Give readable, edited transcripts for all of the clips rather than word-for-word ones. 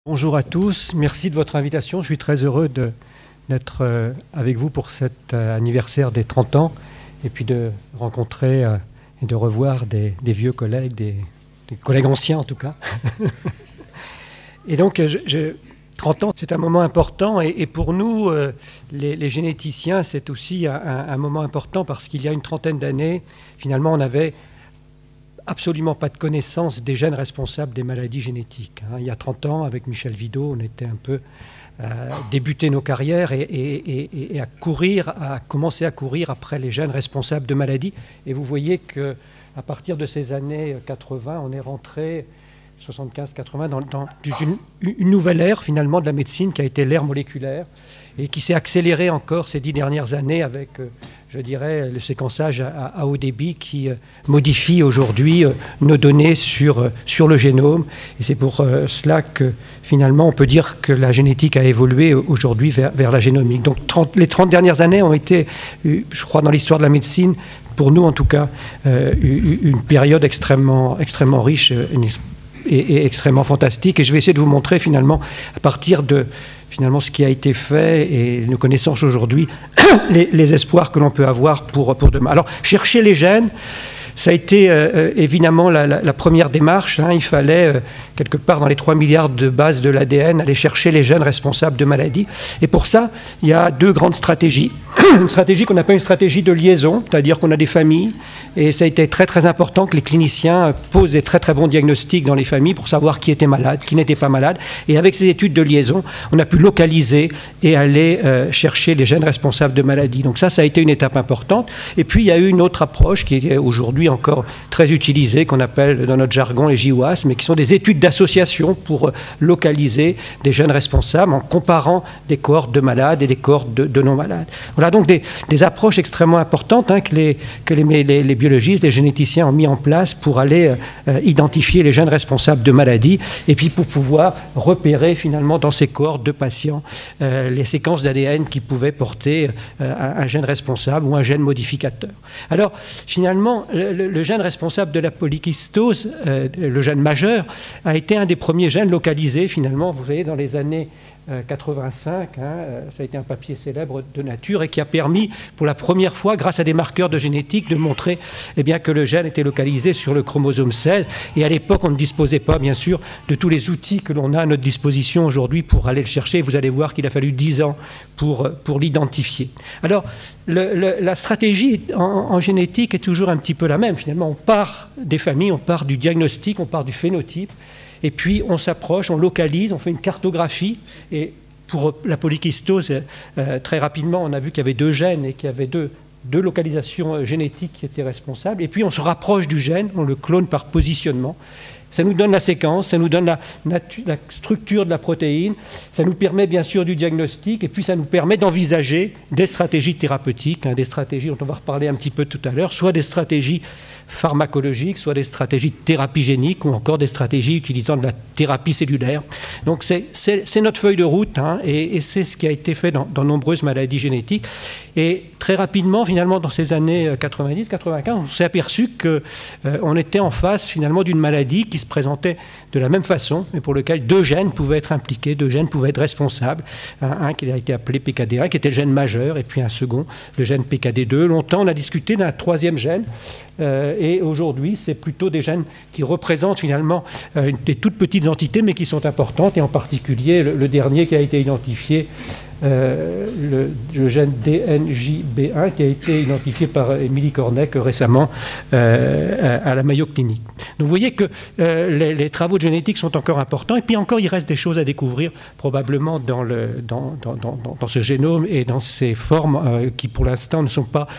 Bonjour à tous, merci de votre invitation. Je suis très heureux d'être avec vous pour cet anniversaire des 30 ans et puis de rencontrer et de revoir des vieux collègues, des collègues anciens en tout cas. Et donc, 30 ans, c'est un moment important et pour nous, les généticiens, c'est aussi un moment important parce qu'il y a une trentaine d'années, finalement, on avait absolument pas de connaissance des gènes responsables des maladies génétiques. Il y a 30 ans, avec Michel Vido, on était un peu débuté nos carrières et à commencer à courir après les gènes responsables de maladies. Et vous voyez qu'à partir de ces années 80, on est rentré 75-80 dans une nouvelle ère finalement de la médecine qui a été l'ère moléculaire et qui s'est accélérée encore ces 10 dernières années avec, je dirais, le séquençage à haut débit qui modifie aujourd'hui nos données sur le génome. Et c'est pour cela que finalement on peut dire que la génétique a évolué aujourd'hui vers la génomique. Donc les 30 dernières années ont été, je crois, dans l'histoire de la médecine, pour nous en tout cas, une période extrêmement riche et extrêmement fantastique. Et je vais essayer de vous montrer finalement, à partir de ce qui a été fait et nos connaissances aujourd'hui, les espoirs que l'on peut avoir pour demain. Alors, chercher les gènes, ça a été évidemment la première démarche. Il fallait, quelque part dans les 3 milliards de bases de l'ADN, aller chercher les gènes responsables de maladies. Et pour ça, il y a deux grandes stratégies. Une stratégie qu'on appelle une stratégie de liaison, c'est-à-dire qu'on a des familles, et ça a été très très important que les cliniciens posent des très très bons diagnostics dans les familles pour savoir qui était malade, qui n'était pas malade. Et avec ces études de liaison, on a pu localiser et aller chercher les gènes responsables de maladies. Donc ça a été une étape importante. Et puis il y a eu une autre approche qui est aujourd'hui encore très utilisée, qu'on appelle dans notre jargon les JWAS, mais qui sont des études d'association pour localiser des gènes responsables en comparant des cohortes de malades et des cohortes de non-malades. Voilà donc des approches extrêmement importantes que les biologistes, les généticiens ont mis en place pour aller identifier les gènes responsables de maladies et puis pour pouvoir repérer finalement dans ces cohortes de patients les séquences d'ADN qui pouvaient porter un gène responsable ou un gène modificateur. Alors finalement, le gène responsable de la polykystose, le gène majeur, a été un des premiers gènes localisés finalement, vous voyez, dans les années 85, ça a été un papier célèbre de Nature et qui a permis pour la première fois, grâce à des marqueurs de génétique, de montrer que le gène était localisé sur le chromosome 16. Et à l'époque, on ne disposait pas, bien sûr, de tous les outils que l'on a à notre disposition aujourd'hui pour aller le chercher. Vous allez voir qu'il a fallu 10 ans pour l'identifier. Alors, la stratégie en génétique est toujours un petit peu la même. Finalement, on part des familles, on part du diagnostic, on part du phénotype. Et puis on s'approche, on localise, on fait une cartographie. Et pour la polykystose, très rapidement, on a vu qu'il y avait 2 gènes et qu'il y avait deux localisations génétiques qui étaient responsables. Et puis on se rapproche du gène, on le clone par positionnement. Ça nous donne la séquence, ça nous donne la structure de la protéine, ça nous permet bien sûr du diagnostic et puis ça nous permet d'envisager des stratégies thérapeutiques, des stratégies dont on va reparler un petit peu tout à l'heure, soit des stratégies pharmacologiques, soit des stratégies de thérapie génique ou encore des stratégies utilisant de la thérapie cellulaire. Donc c'est notre feuille de route et c'est ce qui a été fait dans nombreuses maladies génétiques. Et très rapidement, finalement, dans ces années 90-95, on s'est aperçu qu'on était en face finalement d'une maladie qui se présentait de la même façon, mais pour lequel 2 gènes pouvaient être impliqués, 2 gènes pouvaient être responsables. Un qui a été appelé PKD1, qui était le gène majeur, et puis un second, le gène PKD2. Longtemps, on a discuté d'un 3e gène, et aujourd'hui, c'est plutôt des gènes qui représentent finalement des toutes petites entités, mais qui sont importantes, et en particulier le dernier qui a été identifié, le gène DNJB1 qui a été identifié par Émilie Cornec récemment à la Mayo Clinic. Donc vous voyez que les travaux de génétique sont encore importants et puis encore il reste des choses à découvrir probablement dans ce génome et dans ces formes qui pour l'instant ne sont pas,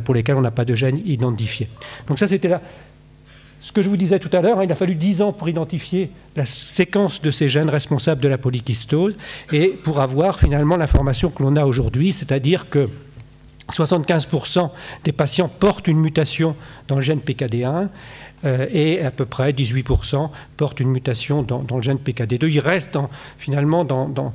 pour lesquelles on n'a pas de gène identifié. Donc ça c'était là. Ce que je vous disais tout à l'heure, il a fallu 10 ans pour identifier la séquence de ces gènes responsables de la polykystose et pour avoir finalement l'information que l'on a aujourd'hui, c'est-à-dire que 75% des patients portent une mutation dans le gène PKD1, et à peu près 18% portent une mutation dans le gène PKD2. Il reste finalement dans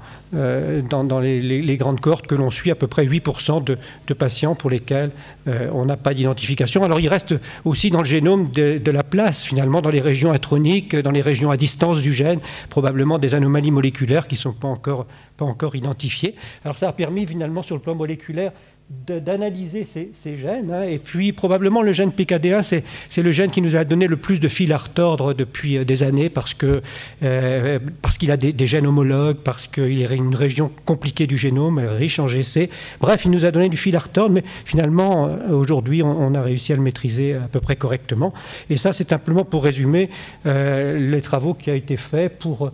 les grandes cohortes que l'on suit à peu près 8% de patients pour lesquels on n'a pas d'identification. Alors il reste aussi dans le génome de la place, finalement, dans les régions introniques, dans les régions à distance du gène, probablement des anomalies moléculaires qui ne sont pas encore identifiées. Alors ça a permis finalement sur le plan moléculaire d'analyser ces gènes, hein, et puis probablement le gène PKD1, c'est le gène qui nous a donné le plus de fil à retordre depuis des années parce qu'il a des gènes homologues, parce qu'il est une région compliquée du génome, riche en GC. Bref, il nous a donné du fil à retordre, mais finalement, aujourd'hui, on a réussi à le maîtriser à peu près correctement. Et ça, c'est simplement pour résumer les travaux qui ont été faits pour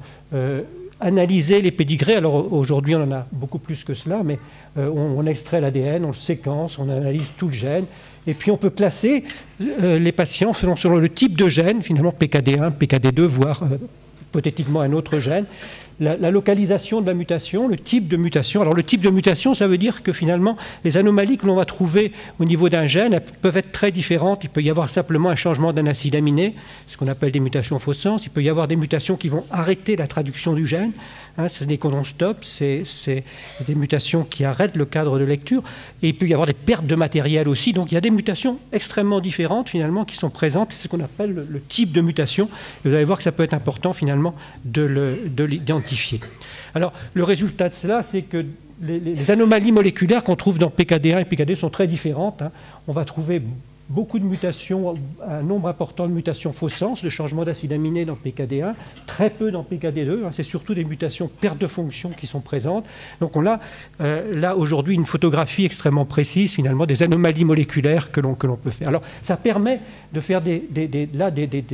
analyser les pédigrés. Alors aujourd'hui, on en a beaucoup plus que cela, mais on extrait l'ADN, on le séquence, on analyse tout le gène, et puis on peut classer les patients selon le type de gène, finalement PKD1, PKD2, voire hypothétiquement un autre gène. La localisation de la mutation, le type de mutation. Alors le type de mutation, ça veut dire que finalement, les anomalies que l'on va trouver au niveau d'un gène, elles peuvent être très différentes. Il peut y avoir simplement un changement d'un acide aminé, ce qu'on appelle des mutations faux sens. Il peut y avoir des mutations qui vont arrêter la traduction du gène. Hein, c'est des codons stop, c'est des mutations qui arrêtent le cadre de lecture. Et il peut y avoir des pertes de matériel aussi. Donc il y a des mutations extrêmement différentes finalement qui sont présentes. C'est ce qu'on appelle le type de mutation. Et vous allez voir que ça peut être important finalement de l'identifier. Alors, le résultat de cela, c'est que les anomalies moléculaires qu'on trouve dans PKD1 et PKD2 sont très différentes. Hein. On va trouver beaucoup de mutations, un nombre important de mutations faux sens, de changement d'acide aminé dans PKD1, très peu dans PKD2. Hein. C'est surtout des mutations perte de fonction qui sont présentes. Donc, on a là aujourd'hui une photographie extrêmement précise, finalement, des anomalies moléculaires que l'on peut faire. Alors, ça permet de faire des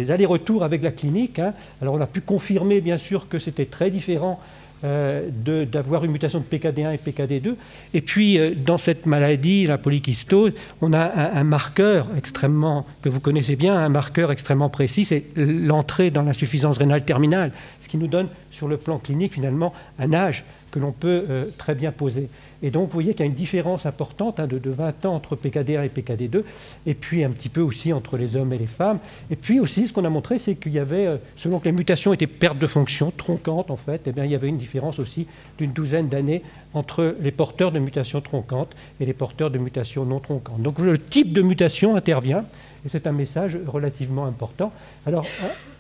allers-retours avec la clinique. Hein. Alors, on a pu confirmer, bien sûr, que c'était très différent d'avoir une mutation de PKD1 et PKD2. Et puis, dans cette maladie, la polykystose, on a un marqueur extrêmement, que vous connaissez bien, un marqueur extrêmement précis, c'est l'entrée dans l'insuffisance rénale terminale, ce qui nous donne, sur le plan clinique, finalement, un âge que l'on peut très bien poser. Et donc, vous voyez qu'il y a une différence importante hein, de 20 ans entre PKD1 et PKD2, et puis un petit peu aussi entre les hommes et les femmes. Et puis aussi, ce qu'on a montré, c'est qu'il y avait, selon que les mutations étaient perte de fonction, tronquantes en fait, eh bien, il y avait une différence aussi d'une douzaine d'années entre les porteurs de mutations tronquantes et les porteurs de mutations non tronquantes. Donc, le type de mutation intervient, et c'est un message relativement important. Alors,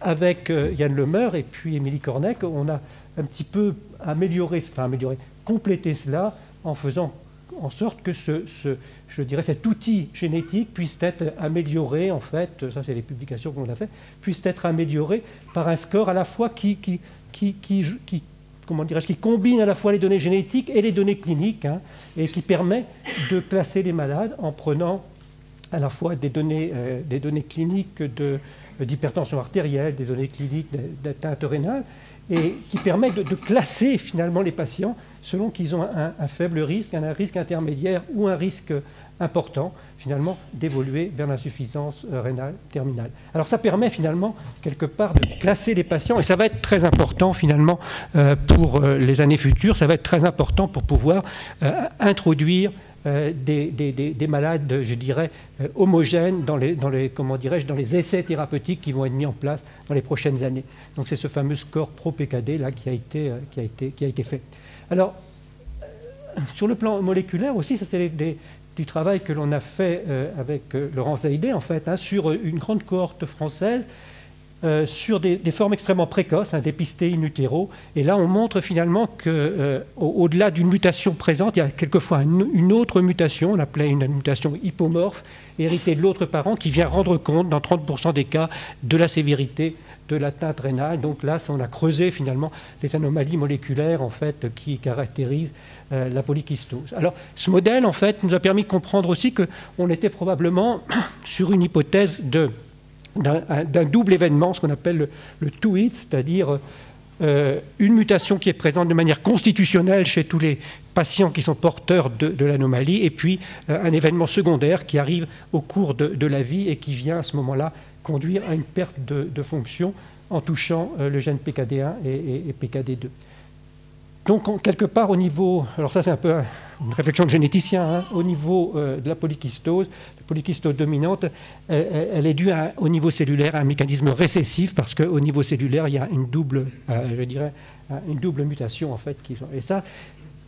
avec Yann Lemeur et puis Émilie Cornec, on a un petit peu complété cela en faisant en sorte que je dirais, cet outil génétique puisse être amélioré, en fait, ça c'est les publications qu'on a fait, puisse être amélioré par un score à la fois qui combine à la fois les données génétiques et les données cliniques, hein, et qui permet de classer les malades en prenant à la fois des données cliniques d'hypertension artérielle, des données cliniques d'atteinte rénale, et qui permet de classer finalement les patients selon qu'ils ont un faible risque, un risque intermédiaire ou un risque important, finalement, d'évoluer vers l'insuffisance rénale terminale. Alors ça permet finalement, quelque part, de classer les patients, et ça va être très important finalement pour les années futures, ça va être très important pour pouvoir introduire des malades, je dirais, homogènes dans les essais thérapeutiques qui vont être mis en place dans les prochaines années. Donc c'est ce fameux score pro-PKD là qui a été fait. Alors, sur le plan moléculaire aussi, ça c'est du travail que l'on a fait avec Laurent Zaïdé, en fait, hein, sur une grande cohorte française, sur des formes extrêmement précoces, hein, dépistées in utero. Et là, on montre finalement qu'au-delà d'une mutation présente, il y a quelquefois une autre mutation, on l'appelait une mutation hypomorphe, héritée de l'autre parent, qui vient rendre compte, dans 30% des cas, de la sévérité de l'atteinte rénale. Donc là, on a creusé finalement les anomalies moléculaires en fait, qui caractérisent la polykystose. Alors, ce modèle, en fait, nous a permis de comprendre aussi qu'on était probablement sur une hypothèse d'un double événement, ce qu'on appelle le two hits, c'est-à-dire une mutation qui est présente de manière constitutionnelle chez tous les patients qui sont porteurs de l'anomalie, et puis un événement secondaire qui arrive au cours de la vie et qui vient à ce moment-là conduire à une perte de fonction en touchant le gène PKD1 et PKD2. Donc, quelque part, au niveau... Alors ça, c'est un peu une réflexion de généticien. Hein, au niveau de la polykystose dominante, elle est due au niveau cellulaire à un mécanisme récessif, parce qu'au niveau cellulaire, il y a une double, je dirais, une double mutation, en fait. Et ça,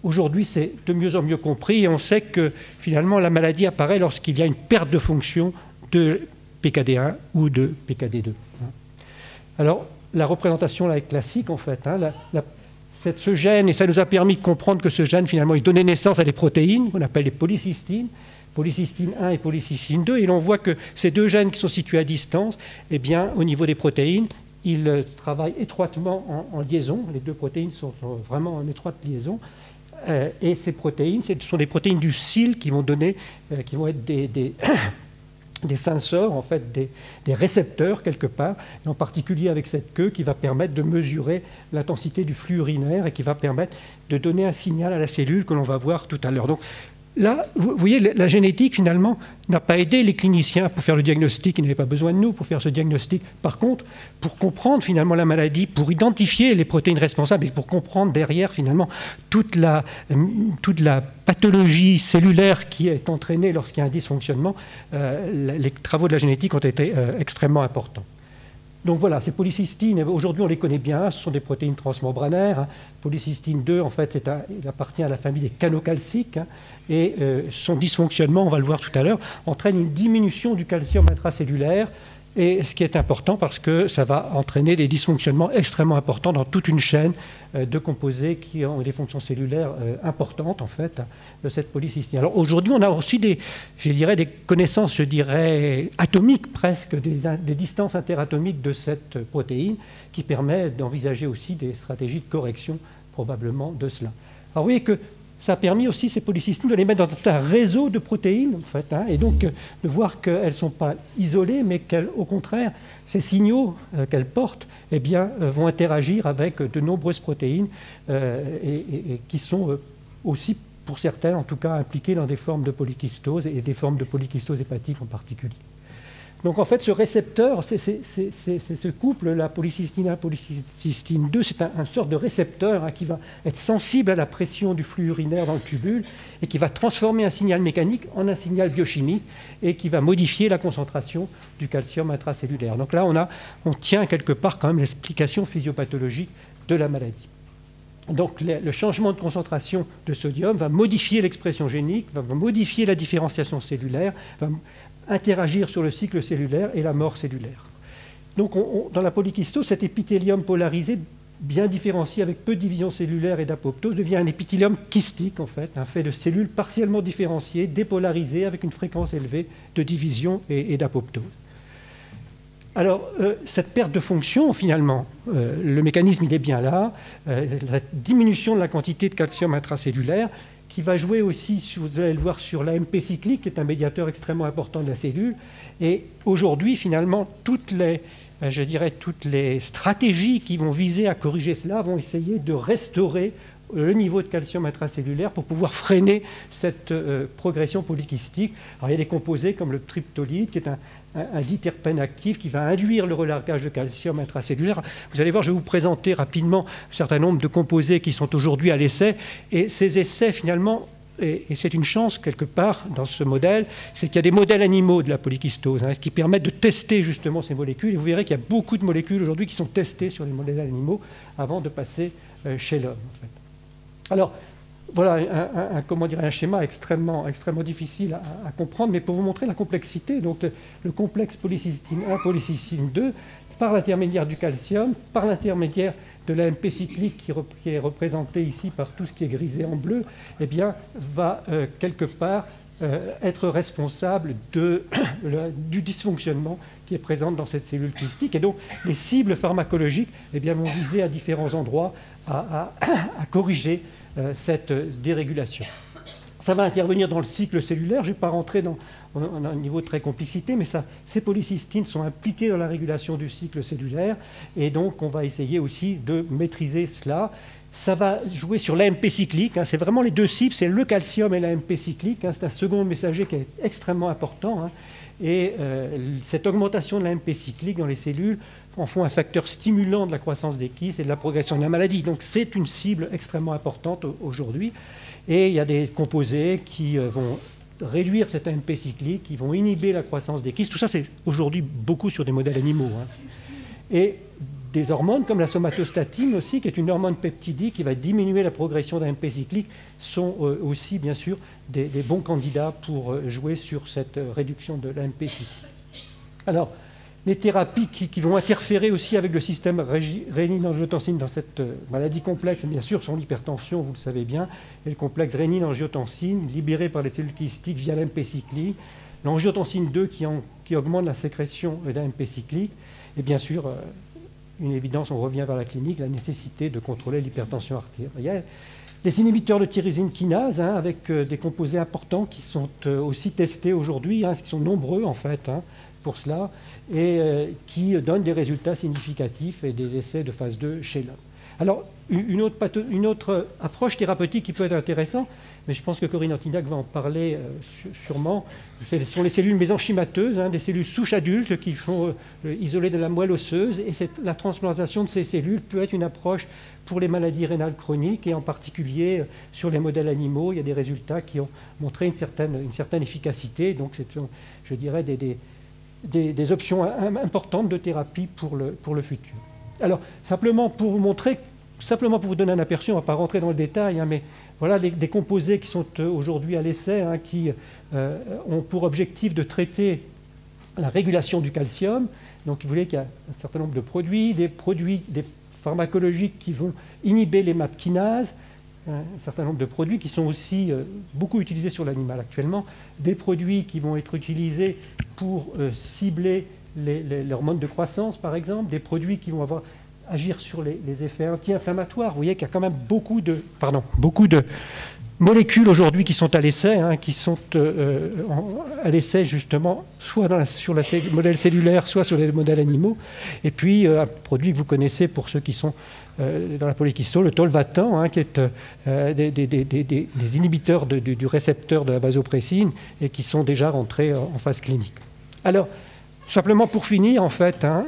aujourd'hui, c'est de mieux en mieux compris. Et on sait que, finalement, la maladie apparaît lorsqu'il y a une perte de fonction de PKD1 ou de PKD2. Alors, la représentation là est classique, en fait. Hein, ce gène, et ça nous a permis de comprendre que ce gène, finalement, il donnait naissance à des protéines qu'on appelle les polycystines, polycystine 1 et polycystine 2, et l'on voit que ces deux gènes qui sont situés à distance, eh bien, au niveau des protéines, ils travaillent étroitement en liaison. Les deux protéines sont vraiment en étroite liaison. Et ces protéines, ce sont des protéines du cil qui vont être des sensors, en fait, des récepteurs quelque part, et en particulier avec cette queue qui va permettre de mesurer l'intensité du flux urinaire et qui va permettre de donner un signal à la cellule que l'on va voir tout à l'heure. Donc là, vous voyez, la génétique finalement n'a pas aidé les cliniciens pour faire le diagnostic, ils n'avaient pas besoin de nous pour faire ce diagnostic. Par contre, pour comprendre finalement la maladie, pour identifier les protéines responsables et pour comprendre derrière finalement toute la pathologie cellulaire qui est entraînée lorsqu'il y a un dysfonctionnement, les travaux de la génétique ont été extrêmement importants. Donc voilà, ces polycystines, aujourd'hui on les connaît bien, ce sont des protéines transmembranaires. Polycystine 2, en fait, il appartient à la famille des canocalciques, et son dysfonctionnement, on va le voir tout à l'heure, entraîne une diminution du calcium intracellulaire, et ce qui est important parce que ça va entraîner des dysfonctionnements extrêmement importants dans toute une chaîne de composés qui ont des fonctions cellulaires importantes, en fait, de cette polycystine. Alors aujourd'hui, on a aussi des connaissances, atomiques presque, des distances interatomiques de cette protéine, qui permet d'envisager aussi des stratégies de correction, probablement, de cela. Alors vous voyez que ça a permis aussi, ces polycystines, de les mettre dans tout un réseau de protéines, en fait, hein, et donc de voir qu'elles ne sont pas isolées, mais qu'au contraire, ces signaux qu'elles portent, eh bien, vont interagir avec de nombreuses protéines et qui sont aussi, pour certaines, en tout cas, impliquées dans des formes de polykystose et des formes de polykystose hépatique en particulier. Donc en fait, ce récepteur, c'est ce couple, la polycystine 1, polycystine 2, c'est un sorte de récepteur, hein, qui va être sensible à la pression du flux urinaire dans le tubule et qui va transformer un signal mécanique en un signal biochimique et qui va modifier la concentration du calcium intracellulaire. Donc là, on tient quelque part quand même l'explication physiopathologique de la maladie. Donc le changement de concentration de sodium va modifier l'expression génique, va modifier la différenciation cellulaire, va interagir sur le cycle cellulaire et la mort cellulaire. Donc dans la polykystose, cet épithélium polarisé, bien différencié avec peu de division cellulaire et d'apoptose, devient un épithélium kystique, en fait, un fait de cellules partiellement différenciées, dépolarisées, avec une fréquence élevée de division et d'apoptose. Alors, cette perte de fonction, finalement, le mécanisme, il est bien là, la diminution de la quantité de calcium intracellulaire, qui va jouer aussi, vous allez le voir, sur l'AMP cyclique, qui est un médiateur extrêmement important de la cellule. Et aujourd'hui, finalement, toutes les stratégies qui vont viser à corriger cela vont essayer de restaurer le niveau de calcium intracellulaire pour pouvoir freiner cette progression polykystique. Alors, il y a des composés comme le triptolide, qui est un diterpène actif qui va induire le relargage de calcium intracellulaire. Vous allez voir, je vais vous présenter rapidement un certain nombre de composés qui sont aujourd'hui à l'essai. Et ces essais, finalement, et c'est une chance quelque part dans ce modèle, c'est qu'il y a des modèles animaux de la polykystose, hein, ce qui permettent de tester justement ces molécules. Et vous verrez qu'il y a beaucoup de molécules aujourd'hui qui sont testées sur les modèles animaux avant de passer chez l'homme, en fait. Alors, voilà un schéma extrêmement difficile à comprendre, mais pour vous montrer la complexité. Donc, le complexe polycystine 1, polycystine 2, par l'intermédiaire du calcium, par l'intermédiaire de l'AMP cyclique qui est représenté ici par tout ce qui est grisé en bleu, eh bien, va quelque part être responsable du dysfonctionnement qui est présent dans cette cellule kystique. Et donc, les cibles pharmacologiques, eh bien, vont viser à différents endroits à corriger cette dérégulation. Ça va intervenir dans le cycle cellulaire. Je ne vais pas rentrer dans un niveau de très complicité, mais ces polycystines sont impliqués dans la régulation du cycle cellulaire, et donc on va essayer aussi de maîtriser cela. Ça va jouer sur l'AMP cyclique, hein, c'est vraiment les deux cibles, c'est le calcium et l'AMP cyclique, hein, c'est un second messager qui est extrêmement important, hein, et cette augmentation de l'AMP cyclique dans les cellules en font un facteur stimulant de la croissance des kystes et de la progression de la maladie. Donc c'est une cible extrêmement importante aujourd'hui. Et il y a des composés qui vont réduire cet AMP cyclique, qui vont inhiber la croissance des kystes. Tout ça, c'est aujourd'hui beaucoup sur des modèles animaux. Et des hormones comme la somatostatine aussi, qui est une hormone peptidique qui va diminuer la progression d'AMP cyclique, sont aussi, bien sûr, des bons candidats pour jouer sur cette réduction de l'AMP cyclique. Alors, les thérapies qui vont interférer aussi avec le système rénine-angiotensine dans cette maladie complexe, bien sûr, sont l'hypertension, vous le savez bien, et le complexe rénine-angiotensine libéré par les cellules kystiques via l'AMP cyclique, l'angiotensine 2 qui augmente la sécrétion d'AMP cyclique, et bien sûr, une évidence, on revient vers la clinique, la nécessité de contrôler l'hypertension artérielle. Les inhibiteurs de tyrosine kinase, avec des composés importants qui sont aussi testés aujourd'hui, qui sont nombreux en fait, pour cela, et qui donnent des résultats significatifs et des essais de phase 2 chez l'homme. Alors, une autre approche thérapeutique qui peut être intéressante, mais je pense que Corinne Antignac va en parler sûrement, ce sont les cellules mésenchymateuses, des cellules souches adultes qui sont isolées de la moelle osseuse, et la transplantation de ces cellules peut être une approche pour les maladies rénales chroniques, et en particulier sur les modèles animaux, il y a des résultats qui ont montré une certaine efficacité, donc c'est, je dirais, des options importantes de thérapie pour le futur. Alors, simplement pour vous donner un aperçu, on ne va pas rentrer dans le détail, mais voilà des composés qui sont aujourd'hui à l'essai, qui ont pour objectif de traiter la régulation du calcium. Donc, vous voyez qu'il y a un certain nombre de produits, des pharmacologiques qui vont inhiber les MAP kinases, un certain nombre de produits qui sont aussi beaucoup utilisés sur l'animal actuellement, des produits qui vont être utilisés pour cibler les hormones de croissance, par exemple, des produits qui vont agir sur les effets anti-inflammatoires. Vous voyez qu'il y a quand même beaucoup de molécules aujourd'hui qui sont à l'essai, qui sont à l'essai justement, soit sur le modèle cellulaire, soit sur les modèles animaux. Et puis, un produit que vous connaissez pour ceux qui sont dans la polykystose, le tolvatan, qui est des inhibiteurs du récepteur de la vasopressine et qui sont déjà rentrés en phase clinique. Alors, simplement pour finir, en fait, dans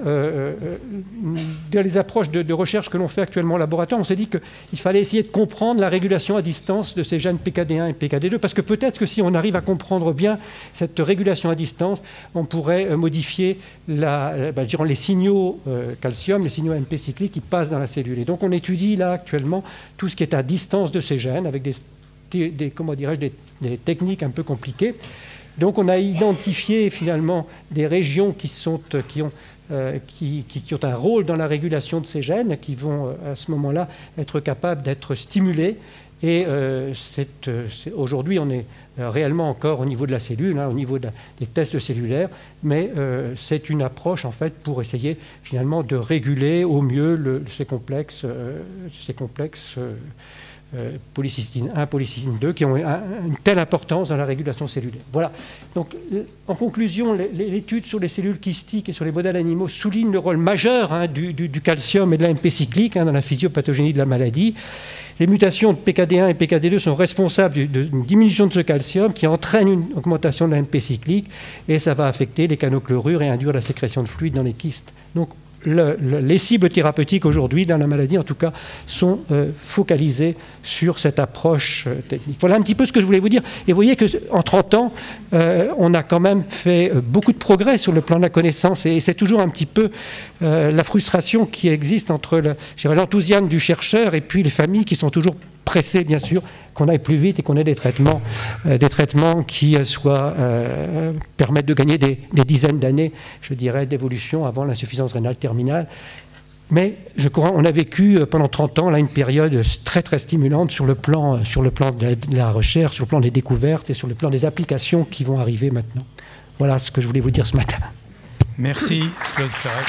les approches de recherche que l'on fait actuellement au laboratoire, on s'est dit qu'il fallait essayer de comprendre la régulation à distance de ces gènes PKD1 et PKD2, parce que peut-être que si on arrive à comprendre bien cette régulation à distance, on pourrait modifier les signaux calcium, les signaux AMP cycliques qui passent dans la cellule. Et donc on étudie là actuellement tout ce qui est à distance de ces gènes, avec des techniques un peu compliquées. Donc on a identifié finalement des régions qui ont un rôle dans la régulation de ces gènes, qui vont à ce moment-là être capables d'être stimulés. Et aujourd'hui, on est réellement encore au niveau de la cellule, au niveau des tests cellulaires, mais c'est une approche en fait pour essayer finalement de réguler au mieux ces complexes polycystine 1, polycystine 2, qui ont une telle importance dans la régulation cellulaire. Voilà. Donc, en conclusion, l'étude sur les cellules kystiques et sur les modèles animaux souligne le rôle majeur du calcium et de l'AMP cyclique dans la physiopathogénie de la maladie. Les mutations de PKD1 et PKD2 sont responsables d'une diminution de ce calcium qui entraîne une augmentation de l'AMP cyclique, et ça va affecter les canaux chlorures et induire la sécrétion de fluide dans les kystes. Donc, les cibles thérapeutiques aujourd'hui, dans la maladie en tout cas, sont focalisées sur cette approche technique. Voilà un petit peu ce que je voulais vous dire. Et vous voyez qu'en 30 ans, on a quand même fait beaucoup de progrès sur le plan de la connaissance. Et c'est toujours un petit peu la frustration qui existe entre l'enthousiasme du chercheur et puis les familles qui sont toujours pressées, bien sûr, qu'on aille plus vite et qu'on ait des traitements qui permettent de gagner des dizaines d'années, je dirais, d'évolution avant l'insuffisance rénale terminale. Mais je crois on a vécu pendant 30 ans là, une période très très stimulante sur le plan de la recherche, sur le plan des découvertes et sur le plan des applications qui vont arriver maintenant. Voilà ce que je voulais vous dire ce matin. Merci, Claude Ferret.